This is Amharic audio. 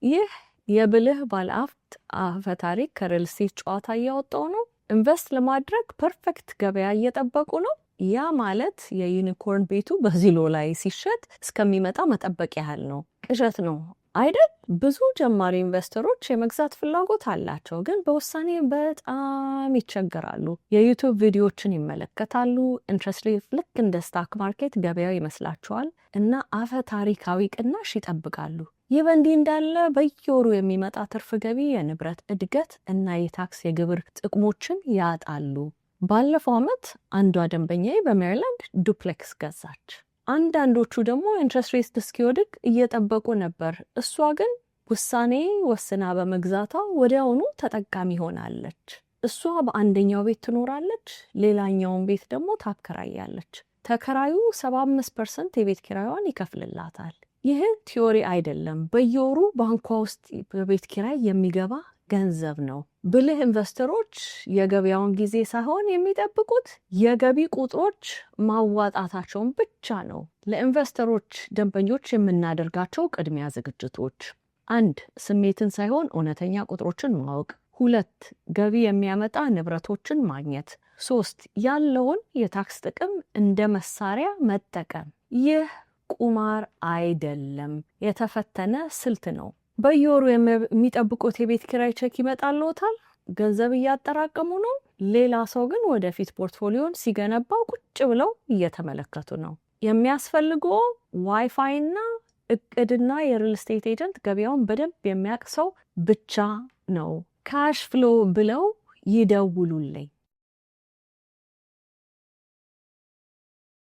ይህ የብልህ ባለሀብት አፈ ታሪክ ከሪል ስቴት ጨዋታ እያወጣው ነው። ኢንቨስት ለማድረግ ፐርፌክት ገበያ እየጠበቁ ነው። ያ ማለት የዩኒኮርን ቤቱ በዚሎ ላይ ሲሸጥ እስከሚመጣ መጠበቅ ያህል ነው። ቅዠት ነው አይደል? ብዙ ጀማሪ ኢንቨስተሮች የመግዛት ፍላጎት አላቸው፣ ግን በውሳኔ በጣም ይቸገራሉ። የዩቲዩብ ቪዲዮዎችን ይመለከታሉ፣ ኢንትረስት ሬት ልክ እንደ ስታክ ማርኬት ገበያው ይመስላቸዋል እና አፈ ታሪካዊ ቅናሽ ይጠብቃሉ። ይህ በእንዲህ እንዳለ በየወሩ የሚመጣ ትርፍ ገቢ፣ የንብረት እድገት እና የታክስ የግብር ጥቅሞችን ያጣሉ። ባለፈው ዓመት አንዷ ደንበኛዬ በሜሪላንድ ዱፕሌክስ ገዛች። አንዳንዶቹ ደግሞ ኢንትረስት ሬት እስኪወድቅ እየጠበቁ ነበር። እሷ ግን ውሳኔ ወስና በመግዛቷ ወዲያውኑ ተጠቃሚ ሆናለች። እሷ በአንደኛው ቤት ትኖራለች፣ ሌላኛውን ቤት ደግሞ ታከራያለች። ተከራዩ 75% የቤት ኪራዩን ይከፍልላታል። ይህ ቲዮሪ አይደለም፣ በየወሩ ባንኳ ውስጥ በቤት ኪራይ የሚገባ ገንዘብ ነው። ብልህ ኢንቨስተሮች የገበያውን ጊዜ ሳይሆን የሚጠብቁት የገቢ ቁጥሮች ማዋጣታቸውን ብቻ ነው። ለኢንቨስተሮች ደንበኞች የምናደርጋቸው ቅድሚያ ዝግጅቶች: 1. ስሜትን ሳይሆን እውነተኛ ቁጥሮችን ማወቅ። 2. ገቢ የሚያመጣ ንብረቶችን ማግኘት። 3. ያለውን የታክስ ጥቅም እንደ መሳሪያ መጠቀም። ይህ ቁማር አይደለም፣ የተፈተነ ስልት ነው። በየወሩ የሚጠብቁት የቤት ኪራይ ቼክ ይመጣልዎታል። ገንዘብ እያጠራቀሙ ነው። ሌላ ሰው ግን ወደፊት ፖርትፎሊዮን ሲገነባ ቁጭ ብለው እየተመለከቱ ነው። የሚያስፈልገው ዋይፋይ እና እቅድና የሪል ስቴት ኤጀንት ገበያውን በደንብ የሚያውቅ ሰው ብቻ ነው። ካሽ ፍሎ ብለው ይደውሉልኝ።